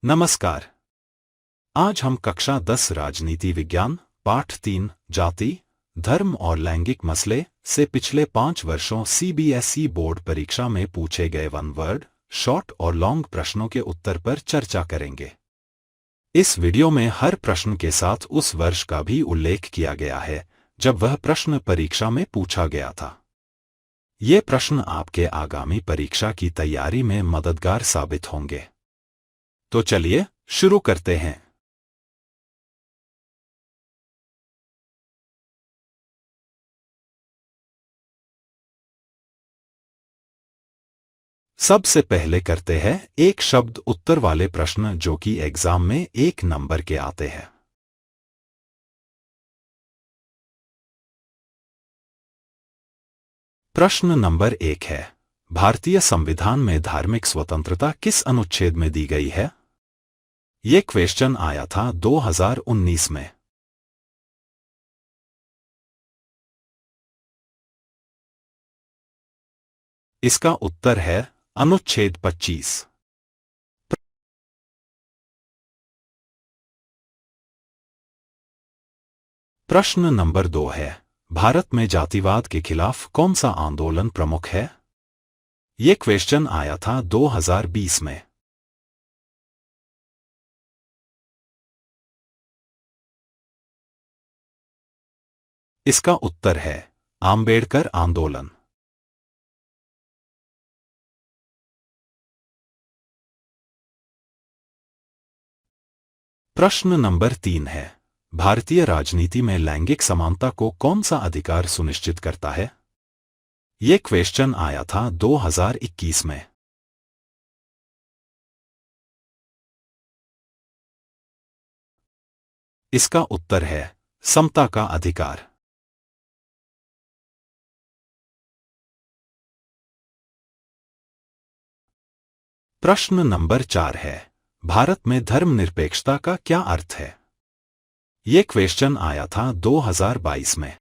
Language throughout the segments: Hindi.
नमस्कार। आज हम कक्षा 10 राजनीति विज्ञान पाठ 3 जाति, धर्म और लैंगिक मसले से पिछले 5 वर्षों सीबीएसई बोर्ड परीक्षा में पूछे गए वन वर्ड, शॉर्ट और लॉन्ग प्रश्नों के उत्तर पर चर्चा करेंगे। इस वीडियो में हर प्रश्न के साथ उस वर्ष का भी उल्लेख किया गया है जब वह प्रश्न परीक्षा में पूछा गया था। ये प्रश्न आपके आगामी परीक्षा की तैयारी में मददगार साबित होंगे। तो चलिए शुरू करते हैं। सबसे पहले करते हैं एक शब्द उत्तर वाले प्रश्न जो कि एग्जाम में 1 नंबर के आते हैं। प्रश्न नंबर 1 है, भारतीय संविधान में धार्मिक स्वतंत्रता किस अनुच्छेद में दी गई है? ये क्वेश्चन आया था 2019 में। इसका उत्तर है अनुच्छेद 25। प्रश्न नंबर 2 है, भारत में जातिवाद के खिलाफ कौन सा आंदोलन प्रमुख है? ये क्वेश्चन आया था 2020 में। इसका उत्तर है आंबेडकर आंदोलन। प्रश्न नंबर 3 है, भारतीय राजनीति में लैंगिक समानता को कौन सा अधिकार सुनिश्चित करता है? ये क्वेश्चन आया था 2021 में। इसका उत्तर है समता का अधिकार। प्रश्न नंबर 4 है, भारत में धर्मनिरपेक्षता का क्या अर्थ है? ये क्वेश्चन आया था 2022 में।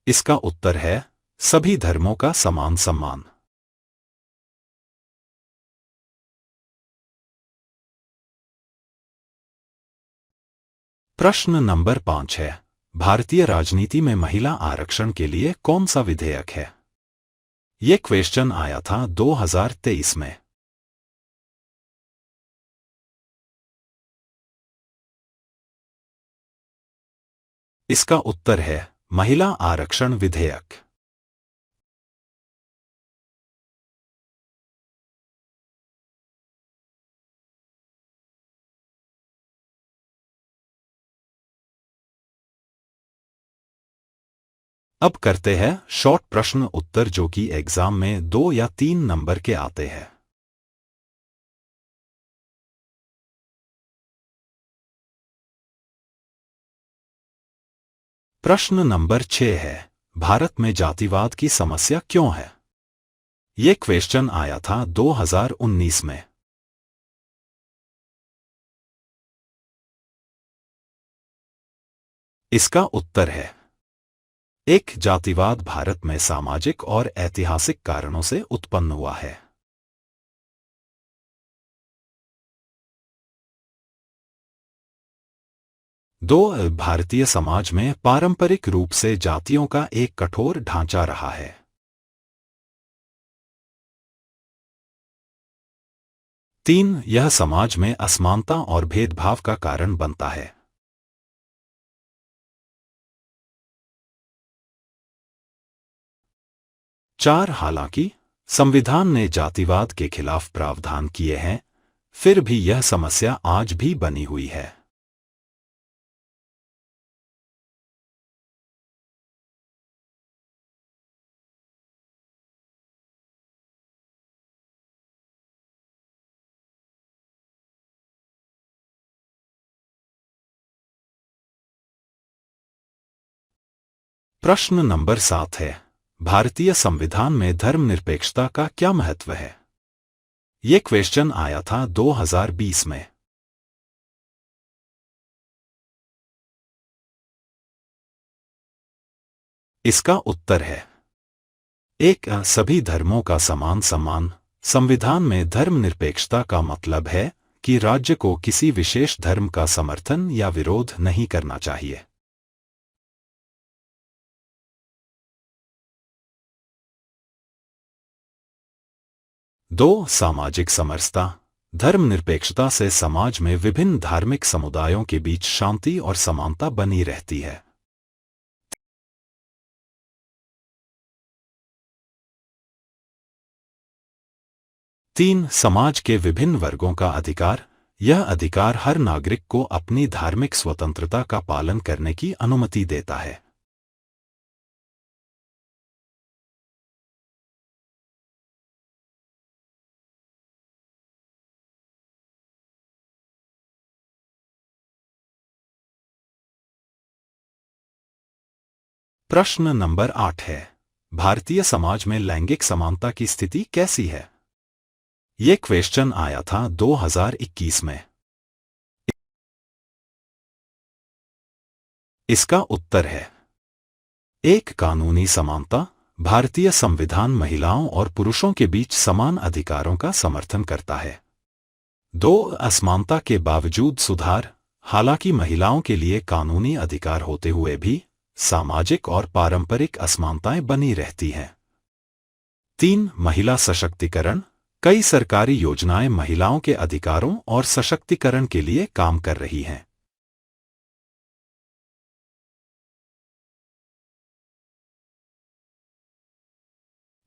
इसका उत्तर है सभी धर्मों का समान सम्मान। प्रश्न नंबर 5 है, भारतीय राजनीति में महिला आरक्षण के लिए कौन सा विधेयक है? ये क्वेश्चन आया था 2023 में। इसका उत्तर है महिला आरक्षण विधेयक। अब करते हैं शॉर्ट प्रश्न उत्तर जो कि एग्जाम में 2 या 3 नंबर के आते हैं। प्रश्न नंबर 6 है, भारत में जातिवाद की समस्या क्यों है? ये क्वेश्चन आया था 2019 में। इसका उत्तर है एक जातिवाद भारत में सामाजिक और ऐतिहासिक कारणों से उत्पन्न हुआ है। दो, भारतीय समाज में पारंपरिक रूप से जातियों का एक कठोर ढांचा रहा है। 3, यह समाज में असमानता और भेदभाव का कारण बनता है। 4, हालांकि संविधान ने जातिवाद के खिलाफ प्रावधान किए हैं, फिर भी यह समस्या आज भी बनी हुई है। प्रश्न नंबर 7 है, भारतीय संविधान में धर्मनिरपेक्षता का क्या महत्व है? ये क्वेश्चन आया था 2020 में। इसका उत्तर है सभी धर्मों का समान सम्मान। संविधान में धर्मनिरपेक्षता का मतलब है कि राज्य को किसी विशेष धर्म का समर्थन या विरोध नहीं करना चाहिए। 2. सामाजिक समरसता। धर्मनिरपेक्षता से समाज में विभिन्न धार्मिक समुदायों के बीच शांति और समानता बनी रहती है। 3. समाज के विभिन्न वर्गों का अधिकार। यह अधिकार हर नागरिक को अपनी धार्मिक स्वतंत्रता का पालन करने की अनुमति देता है। प्रश्न नंबर 8 है, भारतीय समाज में लैंगिक समानता की स्थिति कैसी है? ये क्वेश्चन आया था 2021 में। इसका उत्तर है 1. कानूनी समानता। भारतीय संविधान महिलाओं और पुरुषों के बीच समान अधिकारों का समर्थन करता है। 2. असमानता के बावजूद सुधार। हालांकि महिलाओं के लिए कानूनी अधिकार होते हुए भी सामाजिक और पारंपरिक असमानताएं बनी रहती हैं। 3. महिला सशक्तिकरण। कई सरकारी योजनाएं महिलाओं के अधिकारों और सशक्तिकरण के लिए काम कर रही हैं।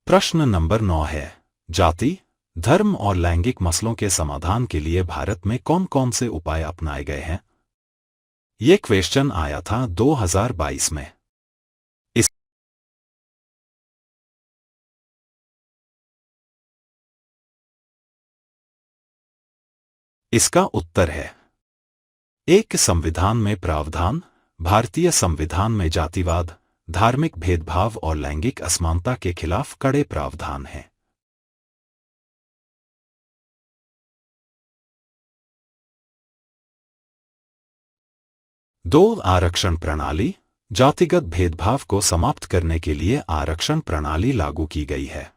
प्रश्न नंबर 9 है, जाति, धर्म और लैंगिक मसलों के समाधान के लिए भारत में कौन कौन से उपाय अपनाए गए हैं? ये क्वेश्चन आया था 2022 में। इसका उत्तर है 1. संविधान में प्रावधान। भारतीय संविधान में जातिवाद, धार्मिक भेदभाव और लैंगिक असमानता के खिलाफ कड़े प्रावधान हैं। 2. आरक्षण प्रणाली। जातिगत भेदभाव को समाप्त करने के लिए आरक्षण प्रणाली लागू की गई है।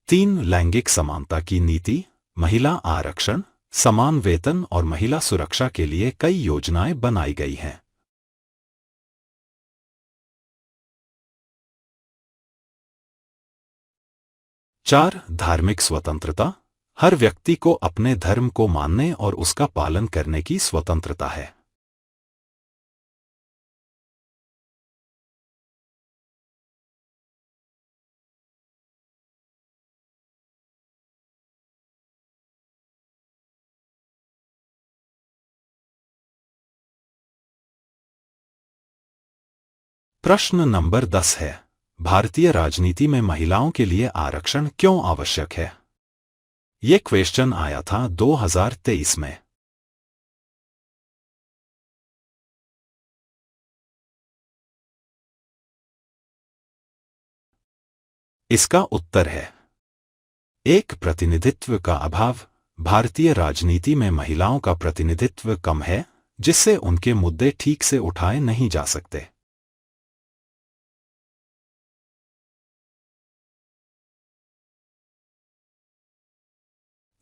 3. लैंगिक समानता की नीति। महिला आरक्षण, समान वेतन और महिला सुरक्षा के लिए कई योजनाएं बनाई गई हैं। 4. धार्मिक स्वतंत्रता। हर व्यक्ति को अपने धर्म को मानने और उसका पालन करने की स्वतंत्रता है। प्रश्न नंबर 10 है, भारतीय राजनीति में महिलाओं के लिए आरक्षण क्यों आवश्यक है? ये क्वेश्चन आया था 2023 में। इसका उत्तर है 1. प्रतिनिधित्व का अभाव। भारतीय राजनीति में महिलाओं का प्रतिनिधित्व कम है, जिससे उनके मुद्दे ठीक से उठाए नहीं जा सकते।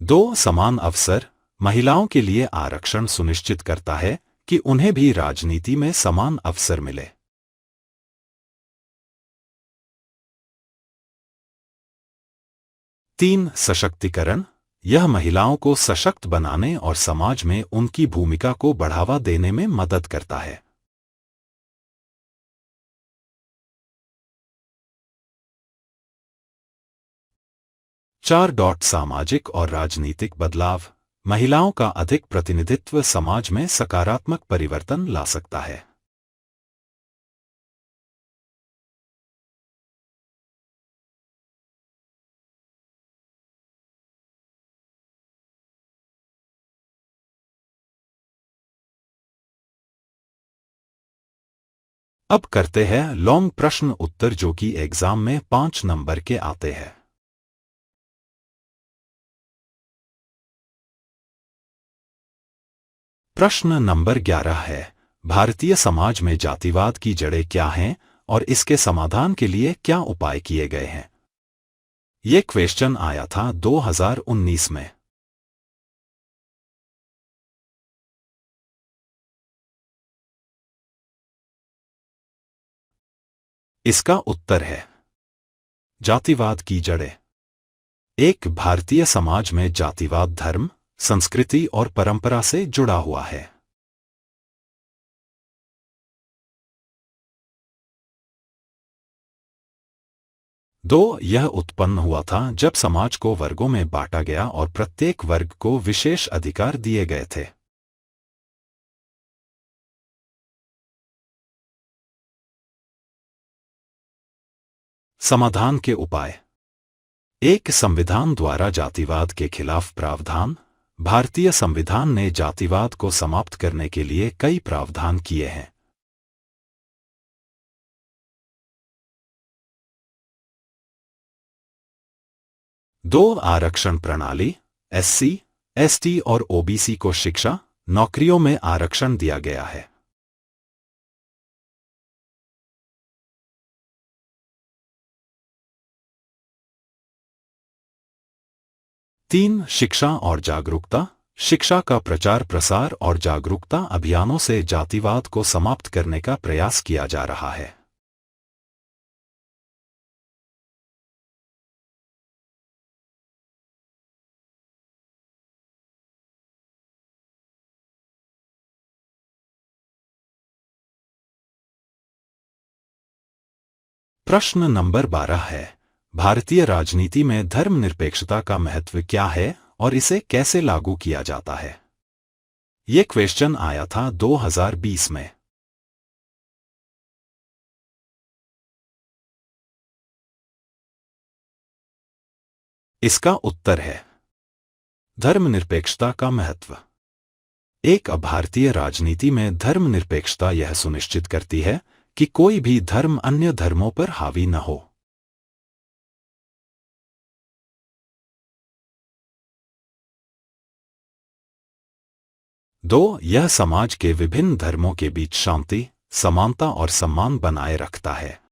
2. समान अवसर। महिलाओं के लिए आरक्षण सुनिश्चित करता है कि उन्हें भी राजनीति में समान अवसर मिले। 3. सशक्तिकरण। यह महिलाओं को सशक्त बनाने और समाज में उनकी भूमिका को बढ़ावा देने में मदद करता है। 4. सामाजिक और राजनीतिक बदलाव। महिलाओं का अधिक प्रतिनिधित्व समाज में सकारात्मक परिवर्तन ला सकता है। अब करते हैं लॉन्ग प्रश्न उत्तर, जो कि एग्जाम में 5 नंबर के आते हैं। प्रश्न नंबर 11 है, भारतीय समाज में जातिवाद की जड़ें क्या हैं और इसके समाधान के लिए क्या उपाय किए गए हैं? ये क्वेश्चन आया था 2019 में। इसका उत्तर है जातिवाद की जड़ें। एक, भारतीय समाज में जातिवाद धर्म, संस्कृति और परंपरा से जुड़ा हुआ है। दो, यह उत्पन्न हुआ था जब समाज को वर्गों में बांटा गया और प्रत्येक वर्ग को विशेष अधिकार दिए गए थे। समाधान के उपाय। एक, संविधान द्वारा जातिवाद के खिलाफ प्रावधान। भारतीय संविधान ने जातिवाद को समाप्त करने के लिए कई प्रावधान किए हैं। दो, आरक्षण प्रणाली। एससी, एसटी और ओबीसी को शिक्षा, नौकरियों में आरक्षण दिया गया है। तीन, शिक्षा और जागरूकता। शिक्षा का प्रचार प्रसार और जागरूकता अभियानों से जातिवाद को समाप्त करने का प्रयास किया जा रहा है। प्रश्न नंबर 12 है, भारतीय राजनीति में धर्मनिरपेक्षता का महत्व क्या है और इसे कैसे लागू किया जाता है? ये क्वेश्चन आया था 2020 में। इसका उत्तर है धर्मनिरपेक्षता का महत्व। एक, भारतीय राजनीति में धर्मनिरपेक्षता यह सुनिश्चित करती है कि कोई भी धर्म अन्य धर्मों पर हावी न हो। दो, यह समाज के विभिन्न धर्मों के बीच शांति, समानता और सम्मान बनाए रखता है।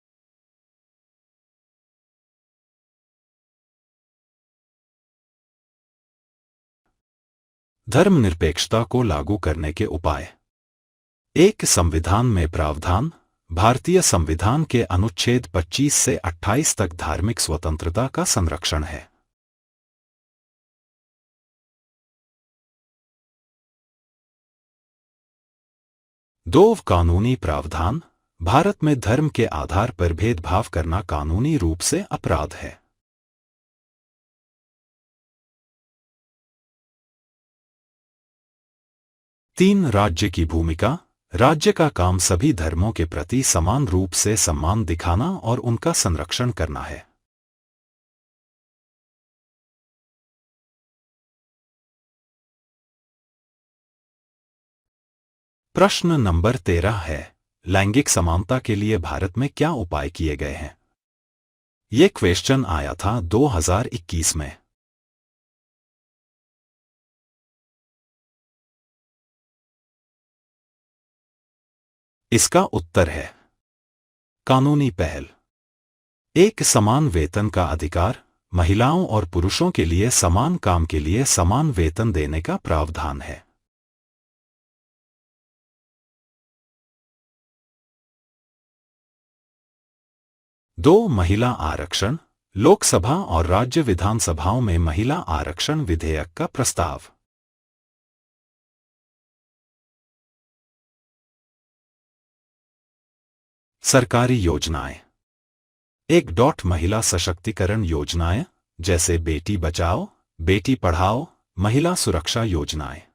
धर्मनिरपेक्षता को लागू करने के उपाय। एक, संविधान में प्रावधान। भारतीय संविधान के अनुच्छेद 25 से 28 तक धार्मिक स्वतंत्रता का संरक्षण है। दो, कानूनी प्रावधान। भारत में धर्म के आधार पर भेदभाव करना कानूनी रूप से अपराध है। तीन, राज्य की भूमिका। राज्य का काम सभी धर्मों के प्रति समान रूप से सम्मान दिखाना और उनका संरक्षण करना है। प्रश्न नंबर 13 है, लैंगिक समानता के लिए भारत में क्या उपाय किए गए हैं? ये क्वेश्चन आया था 2021 में। इसका उत्तर है कानूनी पहल। एक, समान वेतन का अधिकार। महिलाओं और पुरुषों के लिए समान काम के लिए समान वेतन देने का प्रावधान है। दो, महिला आरक्षण। लोकसभा और राज्य विधानसभाओं में महिला आरक्षण विधेयक का प्रस्ताव। सरकारी योजनाएं। एक, महिला सशक्तिकरण योजनाएं जैसे बेटी बचाओ, बेटी पढ़ाओ, महिला सुरक्षा योजनाएं।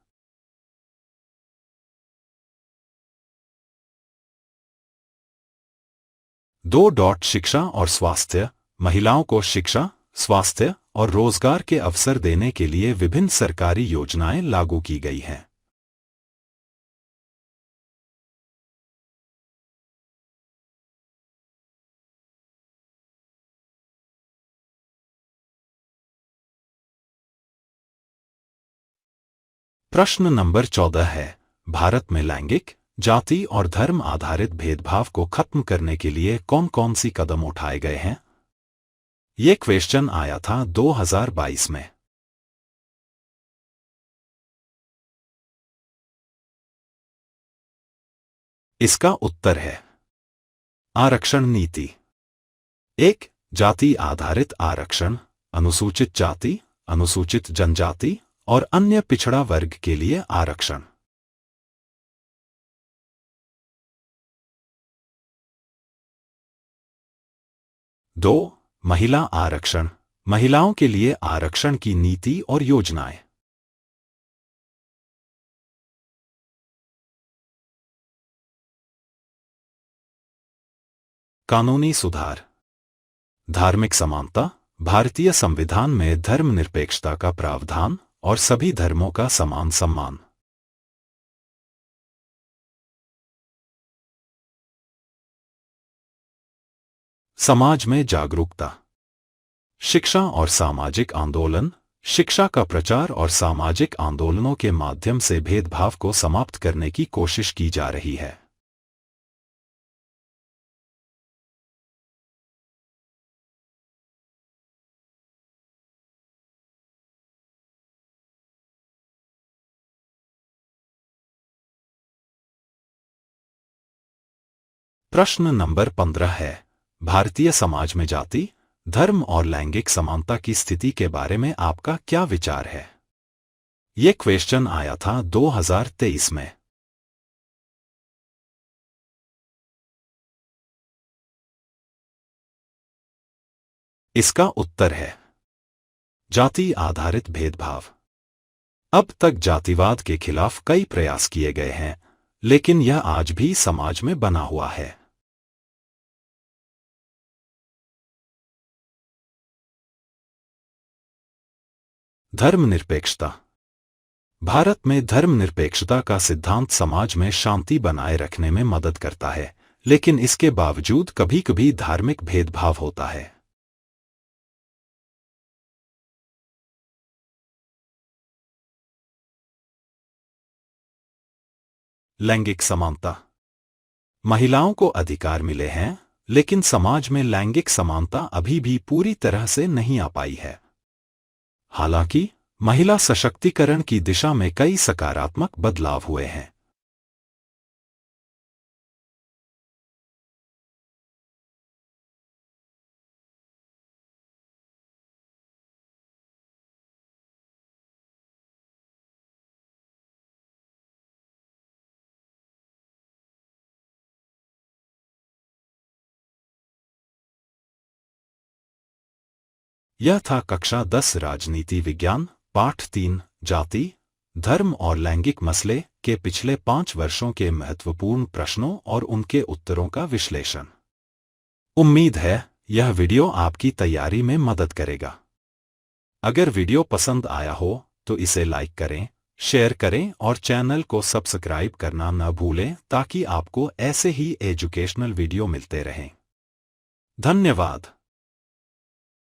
दो, शिक्षा और स्वास्थ्य। महिलाओं को शिक्षा, स्वास्थ्य और रोजगार के अवसर देने के लिए विभिन्न सरकारी योजनाएं लागू की गई हैं। प्रश्न नंबर 14 है, भारत में लैंगिक जाति और धर्म आधारित भेदभाव को खत्म करने के लिए कौन कौन सी कदम उठाए गए हैं? ये क्वेश्चन आया था 2022 में। इसका उत्तर है आरक्षण नीति। 1. जाति आधारित आरक्षण, अनुसूचित जाति, अनुसूचित जनजाति और अन्य पिछड़ा वर्ग के लिए आरक्षण। 2. महिला आरक्षण, महिलाओं के लिए आरक्षण की नीति और योजनाएं। 'कानूनी सुधार, धार्मिक समानता, भारतीय संविधान में धर्मनिरपेक्षता का प्रावधान और सभी धर्मों का समान सम्मान। 'समाज में जागरूकता, शिक्षा और सामाजिक आंदोलन, शिक्षा का प्रचार और सामाजिक आंदोलनों के माध्यम से भेदभाव को समाप्त करने की कोशिश की जा रही है। 'प्रश्न नंबर 15 है, भारतीय समाज में जाति, धर्म और लैंगिक समानता की स्थिति के बारे में आपका क्या विचार है? ये क्वेश्चन आया था 2023 में। इसका उत्तर है जाति आधारित भेदभाव। अब तक जातिवाद के खिलाफ कई प्रयास किए गए हैं, लेकिन यह आज भी समाज में बना हुआ है। धर्मनिरपेक्षता। भारत में धर्मनिरपेक्षता का सिद्धांत समाज में शांति बनाए रखने में मदद करता है, लेकिन इसके बावजूद कभी-कभी धार्मिक भेदभाव होता है। लैंगिक समानता। महिलाओं को अधिकार मिले हैं, लेकिन समाज में लैंगिक समानता अभी भी पूरी तरह से नहीं आ पाई है। हालांकि महिला सशक्तिकरण की दिशा में कई सकारात्मक बदलाव हुए हैं। यह था कक्षा 10 राजनीति विज्ञान पाठ 3 जाति, धर्म और लैंगिक मसले के पिछले 5 वर्षों के महत्वपूर्ण प्रश्नों और उनके उत्तरों का विश्लेषण। उम्मीद है यह वीडियो आपकी तैयारी में मदद करेगा। अगर वीडियो पसंद आया हो तो इसे लाइक करें, शेयर करें और चैनल को सब्सक्राइब करना न भूलें ताकि आपको ऐसे ही एजुकेशनल वीडियो मिलते रहें। धन्यवाद।